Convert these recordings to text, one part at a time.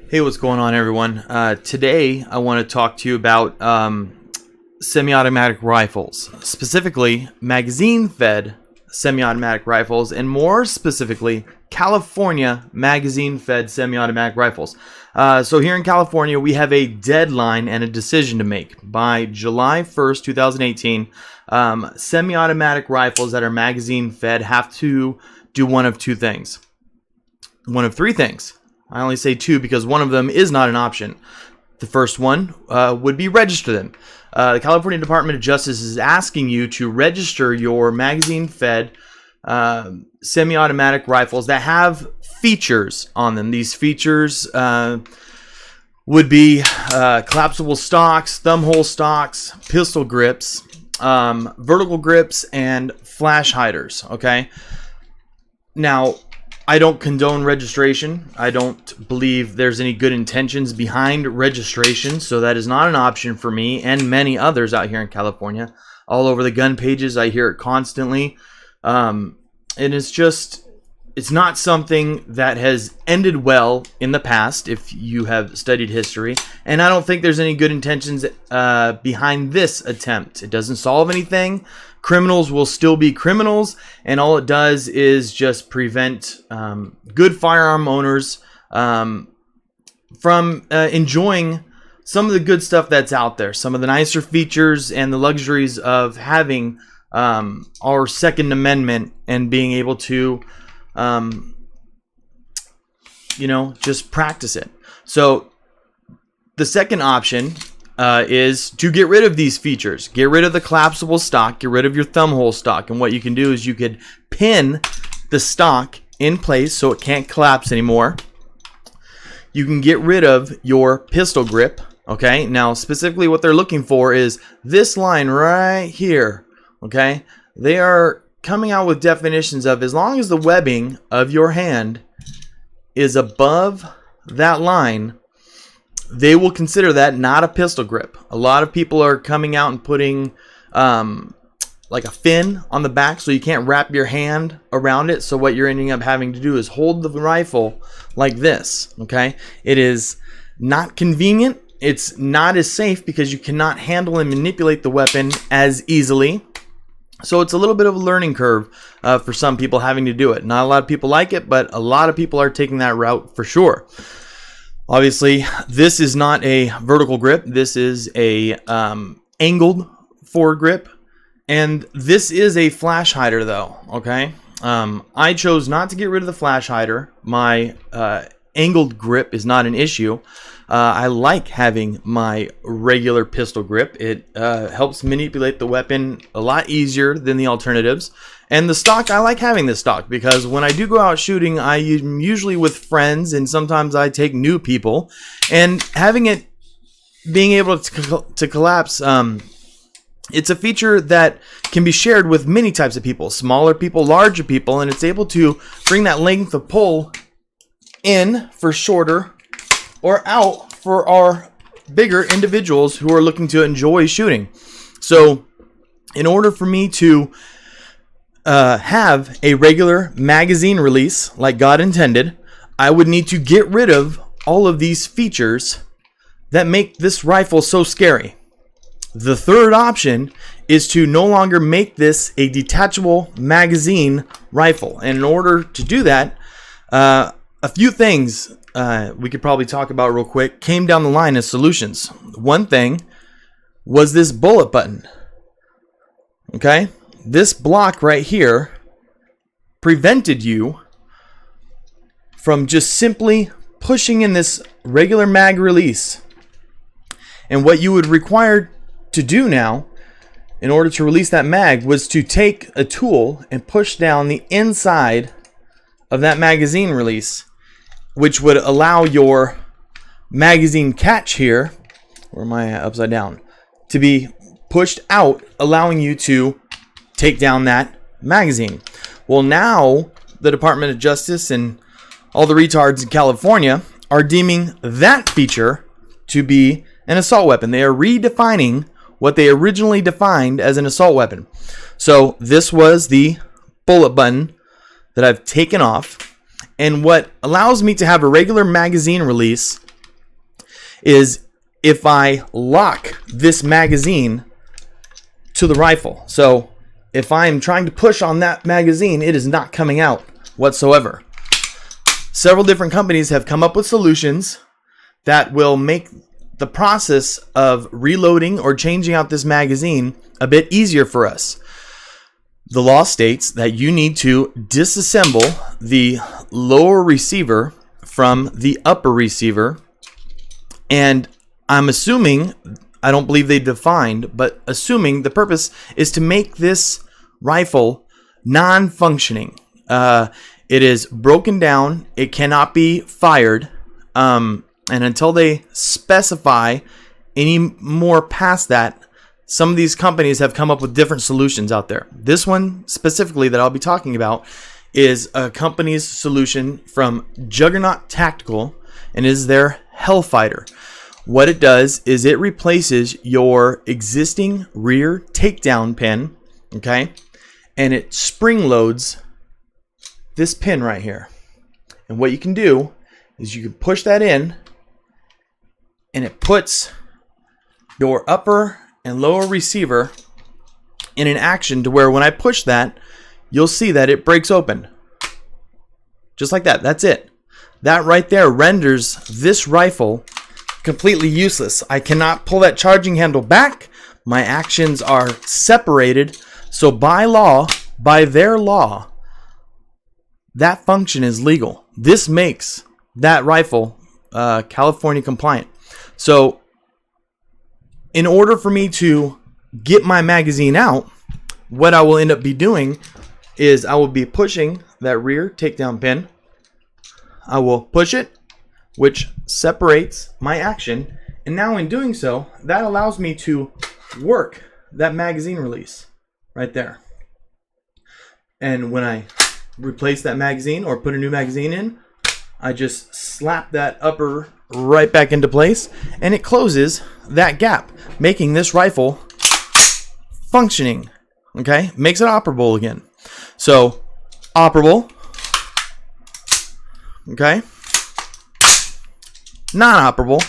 Hey, what's going on, everyone? Today, I want to talk to you about semi-automatic rifles, specifically magazine-fed semi-automatic rifles, and more specifically, California magazine-fed semi-automatic rifles. So here in California, we have a deadline and a decision to make. By July 1st, 2018, semi-automatic rifles that are magazine-fed have to do one of two things. One of three things. I only say two because one of them is not an option. The first one would be register them. The California Department of Justice is asking you to register your magazine-fed semi-automatic rifles that have features on them. These features would be collapsible stocks, thumb hole stocks, pistol grips, vertical grips, and flash hiders. Okay. Now, I don't condone registration. I don't believe there's any good intentions behind registration, so that is not an option for me and many others out here in California. All over the gun pages, I hear it constantly. And it's not something that has ended well in the past if you have studied history. And I don't think there's any good intentions behind this attempt. It doesn't solve anything. Criminals will still be criminals, and all it does is just prevent good firearm owners from enjoying some of the good stuff that's out there, some of the nicer features and the luxuries of having our Second Amendment and being able to, just practice it. So the second option is to get rid of these features. Get rid of the collapsible stock, get rid of your thumb hole stock. And what you can do is you could pin the stock in place so it can't collapse anymore. You can get rid of your pistol grip. Okay, now specifically what they're looking for is this line right here. Okay, they are coming out with definitions of as long as the webbing of your hand is above that line, they will consider that not a pistol grip. A lot of people are coming out and putting like a fin on the back so you can't wrap your hand around it. So what you're ending up having to do is hold the rifle like this. Okay, it is not convenient. It's not as safe because you cannot handle and manipulate the weapon as easily. So it's a little bit of a learning curve for some people having to do it. Not a lot of people like it, but a lot of people are taking that route for sure. Obviously, this is not a vertical grip. This is a angled forward grip. And this is a flash hider, though. Okay. I chose not to get rid of the flash hider. My angled grip is not an issue. I like having my regular pistol grip. It helps manipulate the weapon a lot easier than the alternatives. And the stock, I like having this stock because when I do go out shooting, I'm usually with friends and sometimes I take new people. And having it, being able to collapse, it's a feature that can be shared with many types of people. Smaller people, larger people, and it's able to bring that length of pull in for shorter or out for our bigger individuals who are looking to enjoy shooting. So in order for me to have a regular magazine release like God intended, I would need to get rid of all of these features that make this rifle so scary. The third option is to no longer make this a detachable magazine rifle. And in order to do that, a few things we could probably talk about real quick came down the line as solutions. One thing was this bullet button. Okay? This block right here prevented you from just simply pushing in this regular mag release. And what you would require to do now in order to release that mag was to take a tool and push down the inside of that magazine release, which would allow your magazine catch here, where am I upside down, to be pushed out, allowing you to take down that magazine. Well, now the Department of Justice and all the retards in California are deeming that feature to be an assault weapon. They are redefining what they originally defined as an assault weapon. So this was the bullet button that I've taken off. And what allows me to have a regular magazine release is if I lock this magazine to the rifle. So if I'm trying to push on that magazine, it is not coming out whatsoever. Several different companies have come up with solutions that will make the process of reloading or changing out this magazine a bit easier for us. The law states that you need to disassemble the lower receiver from the upper receiver. And I'm assuming, I don't believe they defined, but assuming the purpose is to make this rifle non-functioning. It is broken down. It cannot be fired. And until they specify any more past that, some of these companies have come up with different solutions out there. This one specifically that I'll be talking about is a company's solution from Juggernaut Tactical, and is their Hellfighter. What it does is it replaces your existing rear takedown pin, okay? And it spring loads this pin right here. And what you can do is you can push that in, and it puts your upper and lower receiver in an action to where when I push that, you'll see that it breaks open. Just like that. That's it. That right there renders this rifle completely useless. I cannot pull that charging handle back. My actions are separated. So by law, by their law, that function is legal. This makes that rifle California compliant. So in order for me to get my magazine out, what I will end up be doing is I will be pushing that rear takedown pin. I will push it, which separates my action. And now in doing so, that allows me to work that magazine release right there. And when I replace that magazine or put a new magazine in, I just slap that upper right back into place, and it closes that gap, making this rifle functioning. Okay, makes it operable again. So operable, okay, non-operable,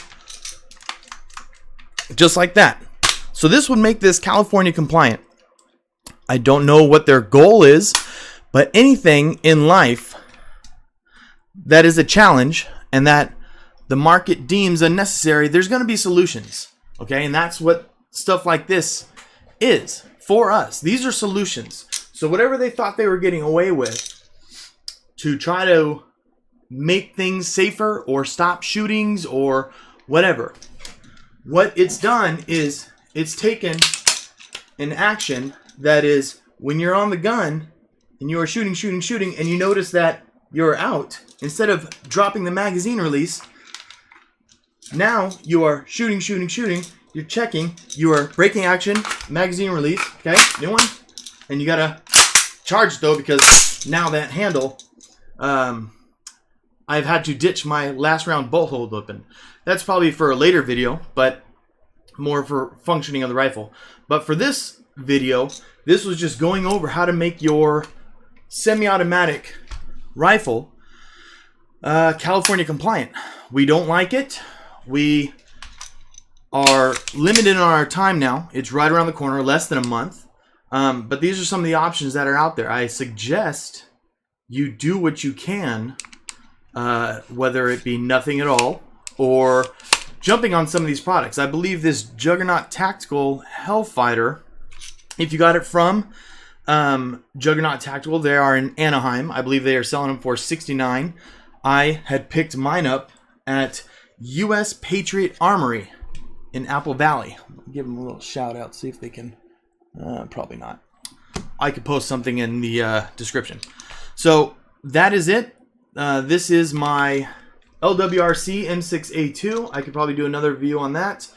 just like that. So this would make this California compliant. I don't know what their goal is, but anything in life that is a challenge and that the market deems unnecessary, there's going to be solutions. Okay, and that's what stuff like this is for us. These are solutions. So whatever they thought they were getting away with to try to make things safer or stop shootings or whatever, what it's done is it's taken an action that is when you're on the gun and you are shooting, and you notice that you're out, instead of dropping the magazine release, now you are shooting, you're checking, you are breaking action, magazine release, okay, new one, and you gotta charge though, because now that handle, I've had to ditch my last round bolt hold open. That's probably for a later video, but more for functioning of the rifle. But for this video, this was just going over how to make your semi-automatic rifle California compliant. We don't like it. We are limited on our time now. It's right around the corner, less than a month. But these are some of the options that are out there. I suggest you do what you can, whether it be nothing at all or jumping on some of these products. I believe this Juggernaut Tactical Hellfighter, if you got it from Juggernaut Tactical, they are in Anaheim. I believe they are selling them for $69. I had picked mine up at U.S. Patriot Armory in Apple Valley. I'll give them a little shout out, see if they can. Probably not. I could post something in the description. So that is it. This is my LWRC M6A2. I could probably do another review on that.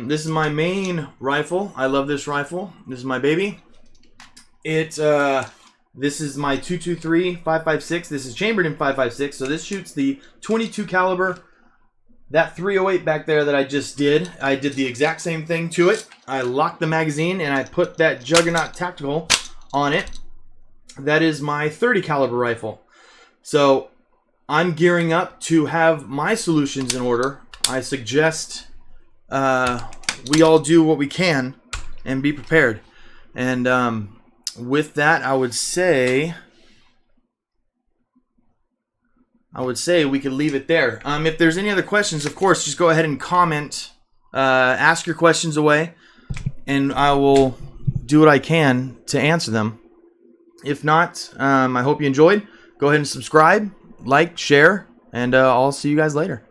This is my main rifle. I love this rifle. This is my baby. This is my 223 5.56. This is chambered in 5.56. So this shoots the 22 caliber. That 308 back there that I just did, I did the exact same thing to it. I locked the magazine and I put that Juggernaut Tactical on it. That is my 30 caliber rifle. So I'm gearing up to have my solutions in order I suggest we all do what we can and be prepared. And with that, I would say we could leave it there. If there's any other questions, of course, just go ahead and comment. Ask your questions away, and I will do what I can to answer them. If not, I hope you enjoyed. Go ahead and subscribe, like, share, and I'll see you guys later.